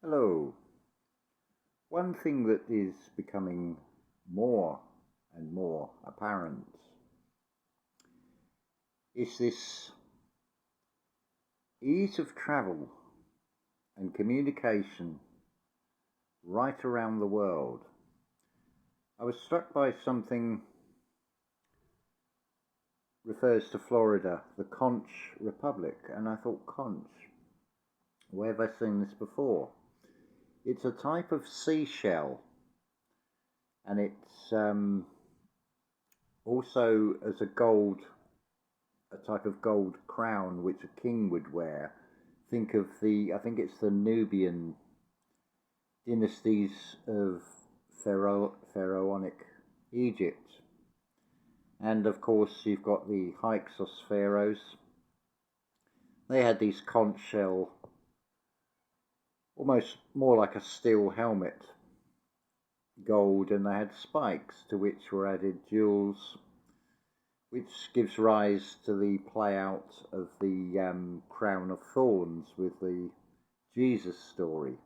Hello. One thing that is becoming more and more apparent is this ease of travel and communication right around the world. I was struck by something refers to Florida, the Conch Republic, and I thought, Conch, where have I seen this before? It's a type of seashell, and it's also as a type of gold crown which a king would wear. Think of I think it's the Nubian dynasties of pharaonic Egypt. And of course, you've got the Hyksos pharaohs. They had these conch shell, almost more like a steel helmet, gold, and they had spikes to which were added jewels, which gives rise to the play out of the crown of thorns with the Jesus story.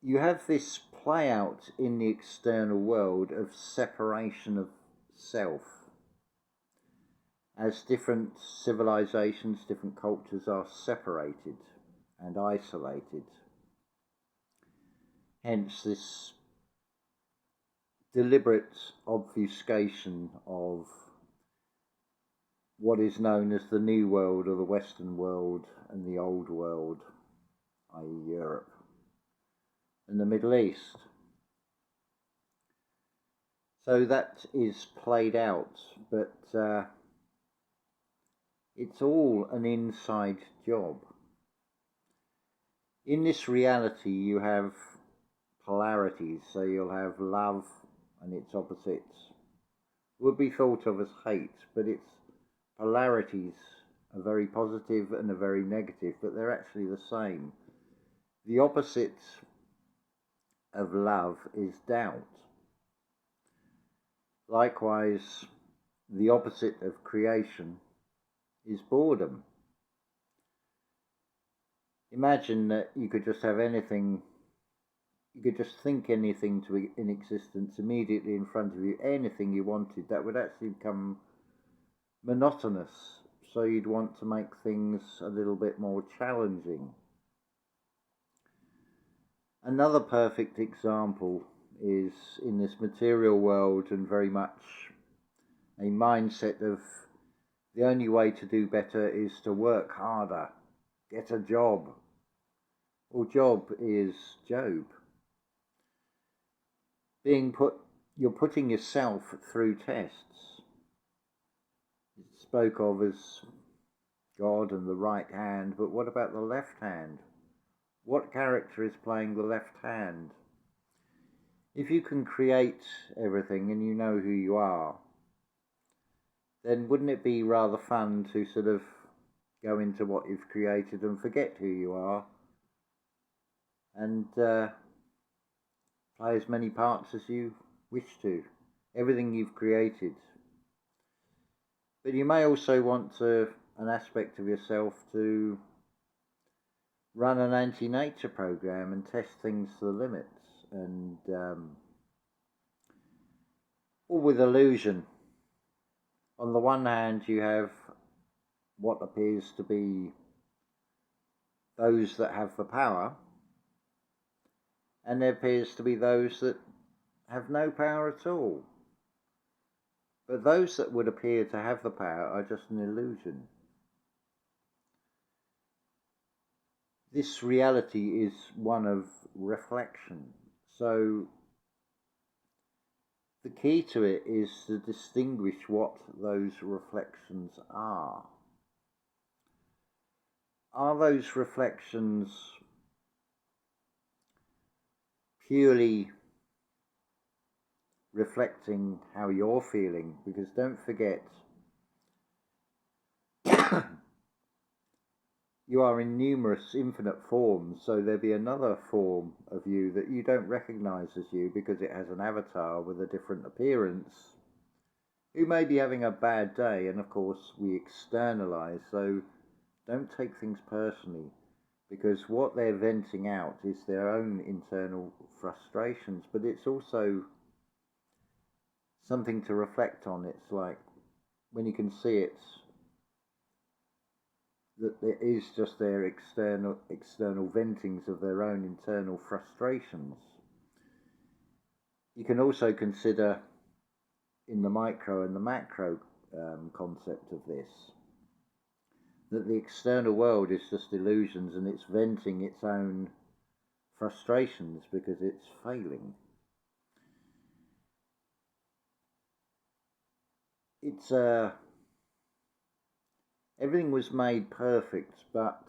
You have this play out in the external world of separation of self. As different civilizations, different cultures are separated and isolated. Hence this deliberate obfuscation of what is known as the New World or the Western world and the Old World, i.e. Europe and the Middle East. So that is played out, but it's all an inside job. In this reality, you have polarities, so you'll have love and its opposites. Would be thought of as hate, but its polarities are very positive and are very negative, but they're actually the same. The opposite of love is doubt. Likewise, the opposite of creation is boredom. Imagine that you could just have anything, you could just think anything in existence immediately in front of you, anything you wanted. That would actually become monotonous, so you'd want to make things a little bit more challenging. Another perfect example is in this material world, and very much a mindset of the only way to do better is to work harder, get a job. Well, job is Job. You're putting yourself through tests. It's spoke of as God and the right hand, but what about the left hand? What character is playing the left hand? If you can create everything and you know who you are, then wouldn't it be rather fun to sort of go into what you've created and forget who you are and play as many parts as you wish to, everything you've created. But you may also want an aspect of yourself to run an anti-nature program and test things to the limits, and all with illusion. On the one hand, you have what appears to be those that have the power, and there appears to be those that have no power at all. But those that would appear to have the power are just an illusion. This reality is one of reflection. So the key to it is to distinguish what those reflections are. Are those reflections purely reflecting how you're feeling? Because don't forget, you are in numerous infinite forms, so there'll be another form of you that you don't recognize as you because it has an avatar with a different appearance, who may be having a bad day, and of course we externalize, so don't take things personally. because what they're venting out is their own internal frustrations, but it's also something to reflect on. It's like when you can see it, that it is just their external ventings of their own internal frustrations. You can also consider in the micro and the macro concept of this, that the external world is just illusions and it's venting its own frustrations because it's failing. It's everything was made perfect, but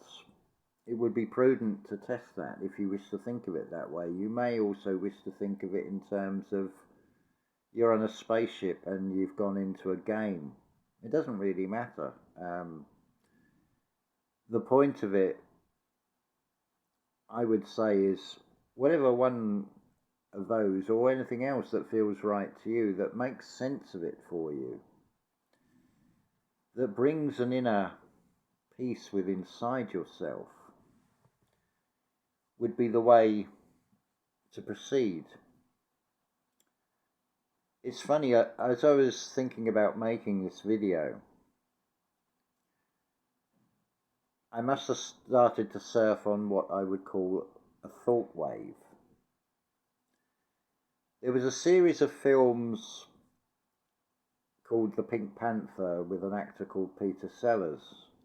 it would be prudent to test that if you wish to think of it that way. You may also wish to think of it in terms of you're on a spaceship and you've gone into a game. It doesn't really matter. The point of it, I would say, is whatever one of those or anything else that feels right to you, that makes sense of it for you, that brings an inner peace within inside yourself, would be the way to proceed. It's funny, as I was thinking about making this video, I must have started to surf on what I would call a thought wave. There was a series of films called The Pink Panther with an actor called Peter Sellers,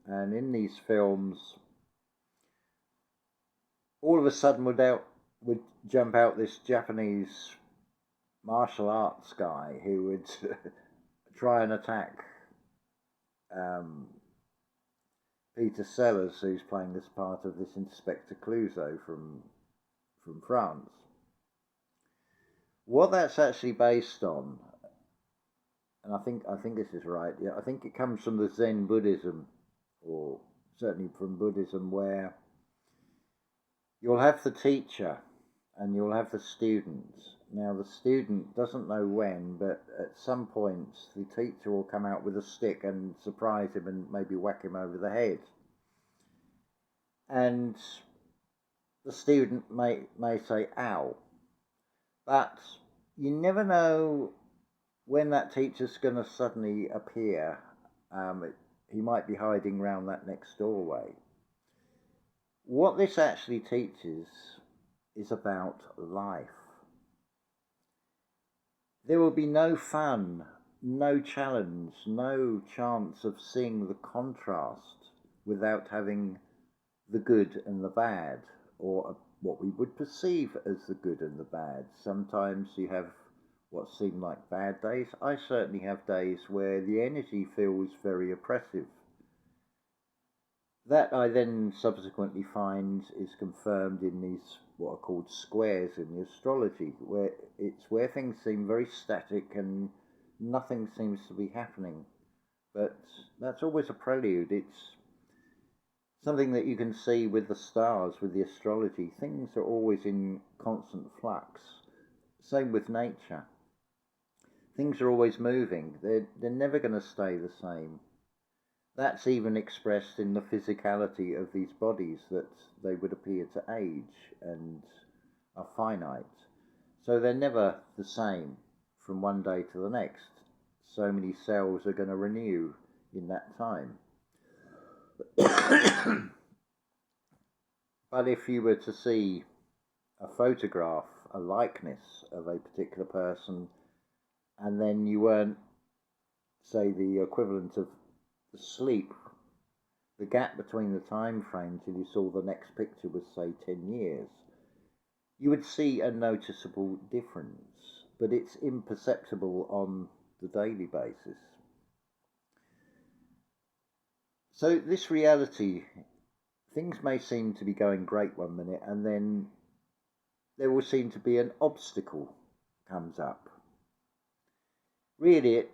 and in these films, all of a sudden would jump out this Japanese martial arts guy who would try and attack Peter Sellers, who's playing this part of this Inspector Clouseau from France. What that's actually based on, and I think this is right, yeah, I think it comes from the Zen Buddhism, or certainly from Buddhism, where you'll have the teacher and you'll have the student. Now the student doesn't know when, but at some point the teacher will come out with a stick and surprise him and maybe whack him over the head. And the student may say, ow. But you never know when that teacher's going to suddenly appear. He might be hiding around that next doorway. What this actually teaches is about life. There will be no fun, no challenge, no chance of seeing the contrast without having the good and the bad, or what we would perceive as the good and the bad. Sometimes you have what seem like bad days. I certainly have days where the energy feels very oppressive. That I then subsequently find is confirmed in these what are called squares in the astrology, where it's where things seem very static and nothing seems to be happening. But that's always a prelude. It's something that you can see with the stars, with the astrology. Things are always in constant flux. Same with nature. Things are always moving. They're never going to stay the same. That's even expressed in the physicality of these bodies, that they would appear to age and are finite. So they're never the same from one day to the next. So many cells are going to renew in that time. But if you were to see a photograph, a likeness of a particular person, and then you weren't, say, the equivalent of the sleep, the gap between the time frame till you saw the next picture was, say, 10 years, you would see a noticeable difference, but it's imperceptible on the daily basis. So this reality, things may seem to be going great one minute, and then there will seem to be an obstacle comes up. Really,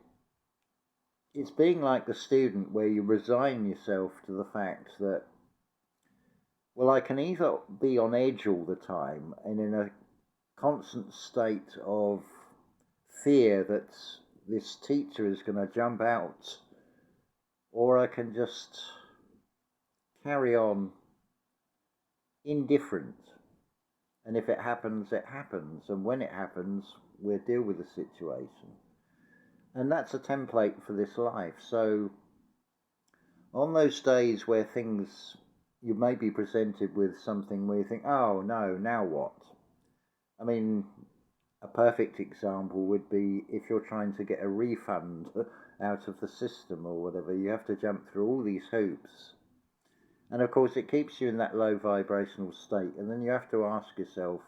it's being like the student, where you resign yourself to the fact that, well, I can either be on edge all the time and in a constant state of fear that this teacher is going to jump out, or I can just carry on indifferent. And if it happens, it happens. And when it happens, we'll deal with the situation. And that's a template for this life. So on those days where things, you may be presented with something where you think, oh no, now what? I mean, a perfect example would be if you're trying to get a refund out of the system or whatever, you have to jump through all these hoops. And of course, it keeps you in that low vibrational state. And then you have to ask yourself,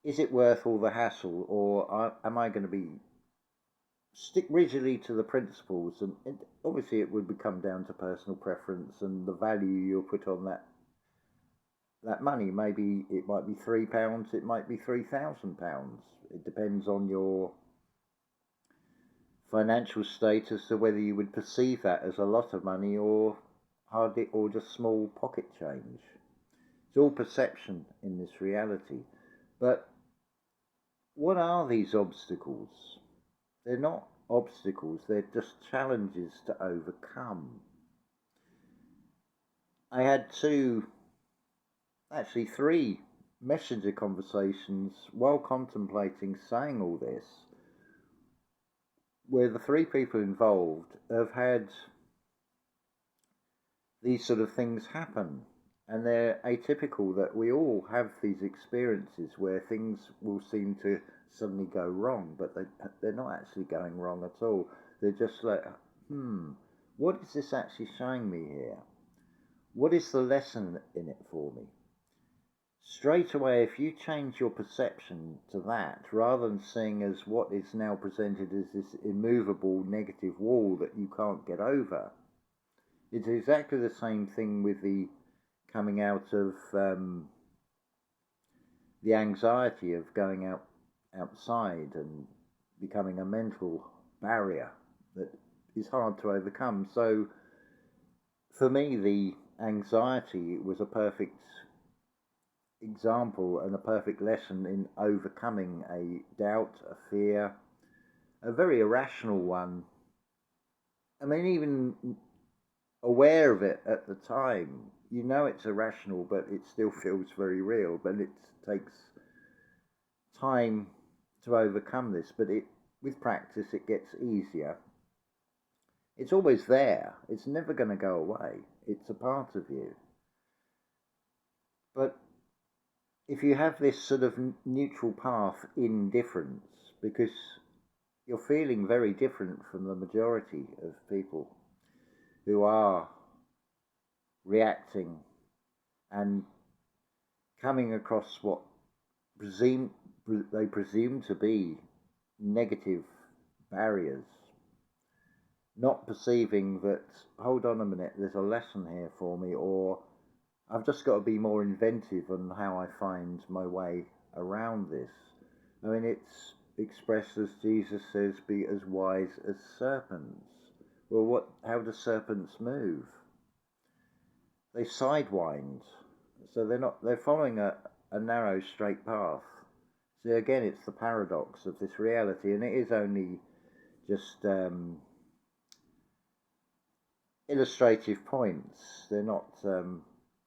is it worth all the hassle, or am I going to stick rigidly to the principles? And obviously, it would become down to personal preference and the value you'll put on that money. Maybe it might be £3, it might be £3,000. It depends on your financial status, of whether you would perceive that as a lot of money or hardly, or just small pocket change. It's all perception in this reality. But what are these obstacles? They're not obstacles, they're just challenges to overcome. I had three messenger conversations while contemplating saying all this, where the three people involved have had these sort of things happen. And they're atypical, that we all have these experiences where things will seem to suddenly go wrong, but they're not actually going wrong at all. They're just like, what is this actually showing me here? What is the lesson in it for me? Straight away, if you change your perception to that, rather than seeing as what is now presented as this immovable negative wall that you can't get over, it's exactly the same thing with the coming out of the anxiety of going outside and becoming a mental barrier that is hard to overcome. So for me, the anxiety was a perfect example and a perfect lesson in overcoming a doubt, a fear, a very irrational one. I mean, even aware of it at the time, you know it's irrational, but it still feels very real. But it takes time to overcome this. But with practice, it gets easier. It's always there. It's never going to go away. It's a part of you. But if you have this sort of neutral path indifference, because you're feeling very different from the majority of people who are reacting and coming across what they presume to be negative barriers, not perceiving that, hold on a minute, there's a lesson here for me, or I've just got to be more inventive on how I find my way around this. I mean, it's expressed as Jesus says, be as wise as serpents. Well, how do serpents move? They sidewind. So they're following a narrow, straight path. So again, it's the paradox of this reality, and it is only just illustrative points. They're not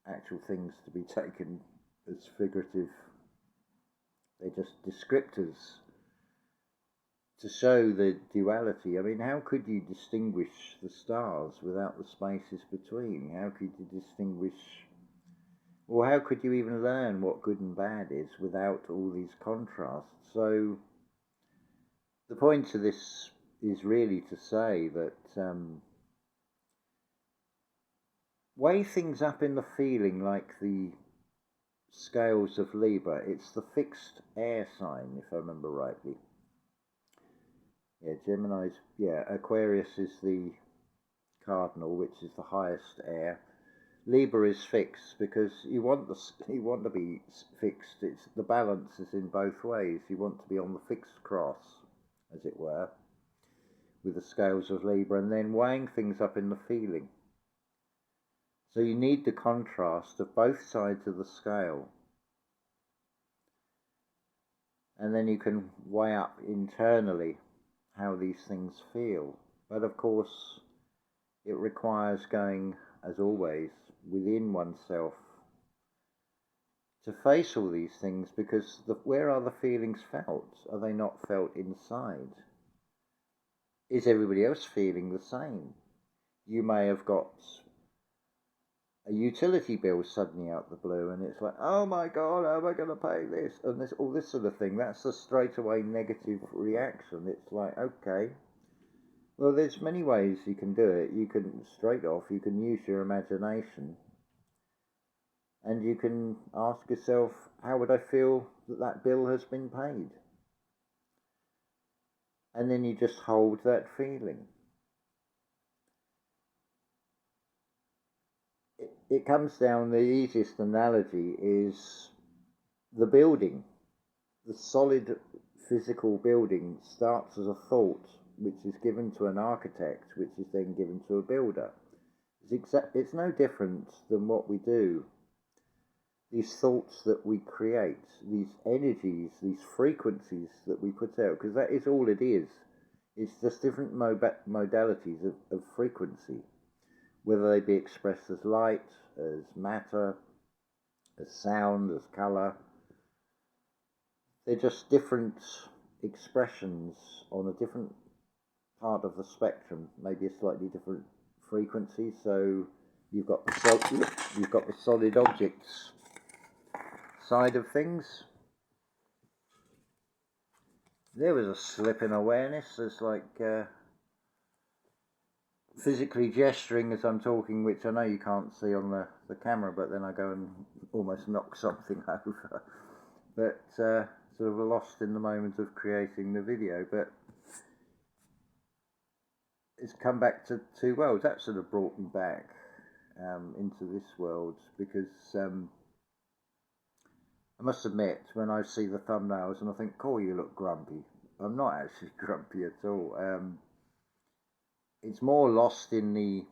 actual things to be taken as figurative. They're just descriptors to show the duality. I mean, how could you distinguish the stars without the spaces between? How could you distinguish, or how could you even learn what good and bad is without all these contrasts? So the point of this is really to say that weigh things up in the feeling like the scales of Libra. It's the fixed air sign, if I remember rightly. Yeah, Gemini's, Aquarius is the cardinal, which is the highest air. Libra is fixed because you want to be fixed. It's the balance is in both ways. You want to be on the fixed cross, as it were, with the scales of Libra, and then weighing things up in the feeling. So you need the contrast of both sides of the scale. And then you can weigh up internally how these things feel. But of course, it requires going, as always, within oneself to face all these things, because where are the feelings felt? Are they not felt inside? Is everybody else feeling the same? You may have got a utility bill suddenly out the blue, and it's like, oh my god, how am I going to pay this? And this, all this sort of thing. That's a straightaway negative reaction. It's like, okay, well, there's many ways you can do it. You can, straight off, you can use your imagination, and you can ask yourself, how would I feel that that bill has been paid? And then you just hold that feeling. It comes down, the easiest analogy is the building. The solid physical building starts as a thought, which is given to an architect, which is then given to a builder. It's no different than what we do. These thoughts that we create, these energies, these frequencies that we put out, because that is all it is. It's just different modalities of frequency, whether they be expressed as light, as matter, as sound, as colour. They're just different expressions on a different part of the spectrum, maybe a slightly different frequency. So you've got the solid objects side of things. There was a slip in awareness. There's like physically gesturing as I'm talking, which I know you can't see on the camera, but then I go and almost knock something over. But sort of lost in the moment of creating the video. But it's come back to two worlds. That sort of brought me back into this world, because I must admit, when I see the thumbnails and I think, oh, you look grumpy, I'm not actually grumpy at all. It's more lost in the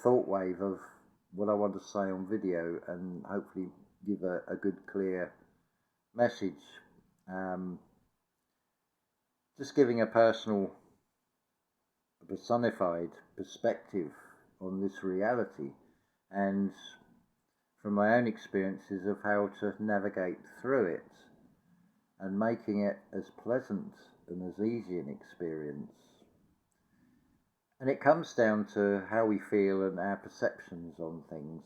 thought wave of what I want to say on video, and hopefully give a good, clear message. Just giving a personal, personified perspective on this reality, and from my own experiences of how to navigate through it, and making it as pleasant and as easy an experience. And it comes down to how we feel and our perceptions on things.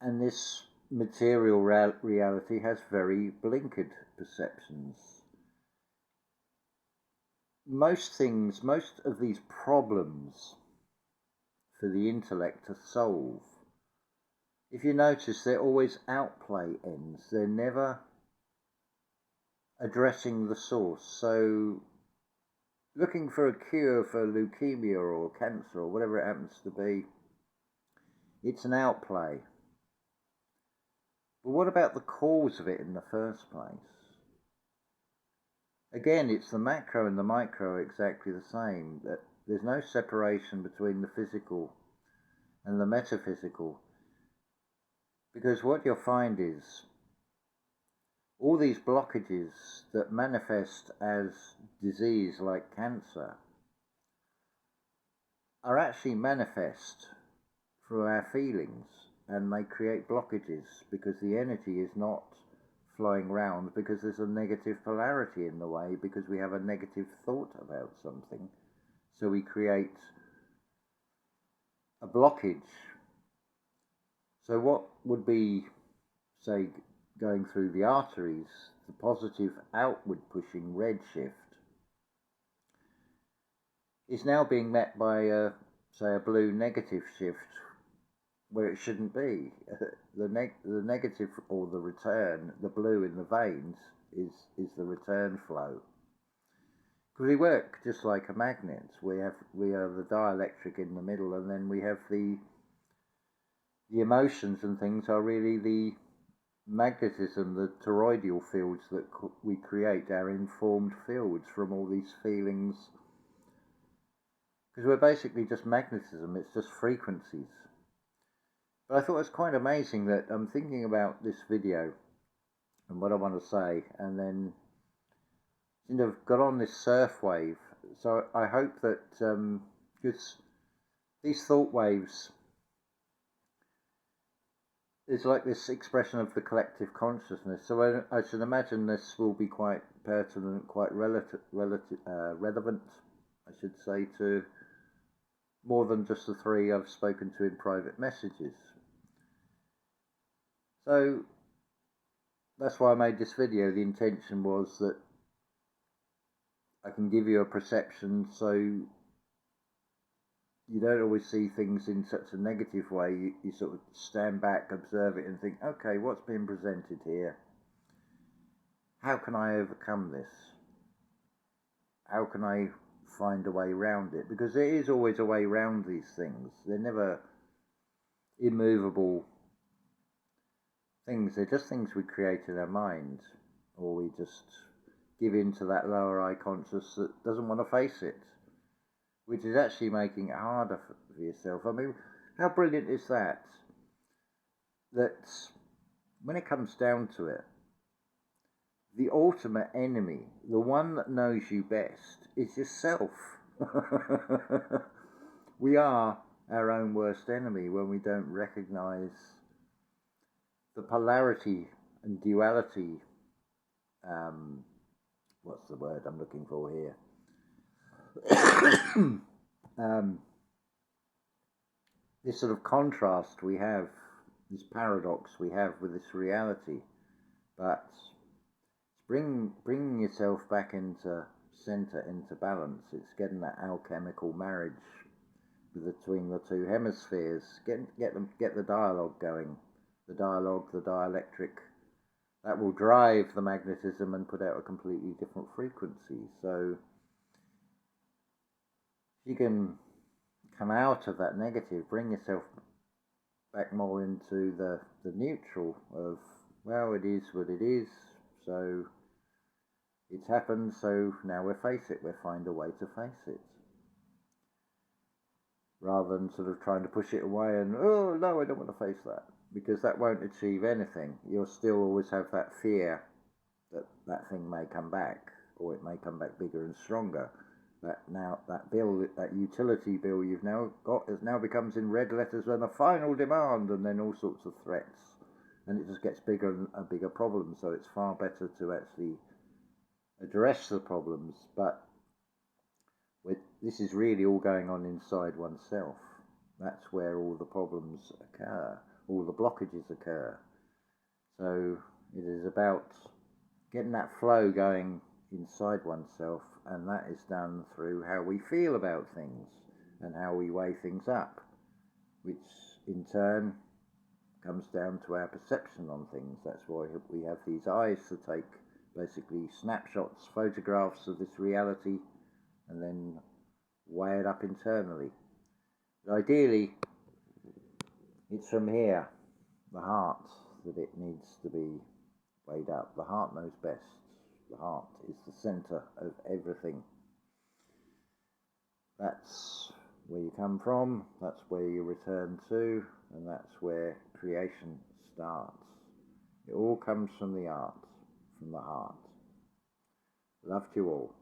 And this material reality has very blinkered perceptions. Most of these problems for the intellect to solve, if you notice, they're always outplay ends. They're never addressing the source. So looking for a cure for leukemia or cancer or whatever it happens to be, it's an outplay. But what about the cause of it in the first place? Again, it's the macro and the micro exactly the same. That there's no separation between the physical and the metaphysical. Because what you'll find is all these blockages that manifest as disease like cancer are actually manifest through our feelings, and they create blockages because the energy is not flowing round, because there's a negative polarity in the way, because we have a negative thought about something. So we create a blockage. So what would be, say, going through the arteries, the positive outward pushing red shift, is now being met by say a blue negative shift where it shouldn't be. The negative, or the return, the blue in the veins is the return flow. Because we work just like a magnet. We have the dielectric in the middle, and then we have the emotions and things are really the magnetism, the toroidal fields that we create, our informed fields from all these feelings. Because we're basically just magnetism, it's just frequencies. But I thought it was quite amazing that I'm thinking about this video and what I want to say, and then got on this surf wave. So I hope that, because these thought waves it's like this expression of the collective consciousness. So I should imagine this will be quite pertinent, quite relevant, I should say, to more than just the three I've spoken to in private messages. So that's why I made this video. The intention was that I can give you a perception so you don't always see things in such a negative way. You sort of stand back, observe it and think, okay, what's being presented here? How can I overcome this? How can I find a way around it? Because there is always a way around these things. They're never immovable things. They're just things we create in our mind, or we just give in to that lower I conscious that doesn't want to face it, which is actually making it harder for yourself. I mean, how brilliant is that? That when it comes down to it, the ultimate enemy, the one that knows you best, is yourself. We are our own worst enemy when we don't recognize the polarity and duality. What's the word I'm looking for here? This sort of contrast we have, this paradox we have with this reality, but bringing yourself back into center, into balance. It's getting that alchemical marriage between the two hemispheres. Get the dialogue going. The dialogue, the dialectric, that will drive the magnetism and put out a completely different frequency. So you can come out of that negative, bring yourself back more into the neutral of, well, it is what it is, so it's happened, so now we'll face it, we'll find a way to face it. Rather than sort of trying to push it away and, oh no, I don't want to face that, because that won't achieve anything. You'll still always have that fear that that thing may come back, or it may come back bigger and stronger. That bill, that utility bill you've now got, now becomes in red letters and a final demand, and then all sorts of threats, and it just gets bigger and a bigger problem. So it's far better to actually address the problems, but this is really all going on inside oneself. That's where all the problems occur, all the blockages occur. So it is about getting that flow going inside oneself, and that is done through how we feel about things and how we weigh things up, which in turn comes down to our perception on things. That's why we have these eyes to take basically snapshots, photographs of this reality, and then weigh it up internally. But ideally, it's from here, the heart, that it needs to be weighed up. The heart knows best. The heart is the center of everything. That's where you come from, that's where you return to, and that's where creation starts. It all comes from the heart. Love to you all.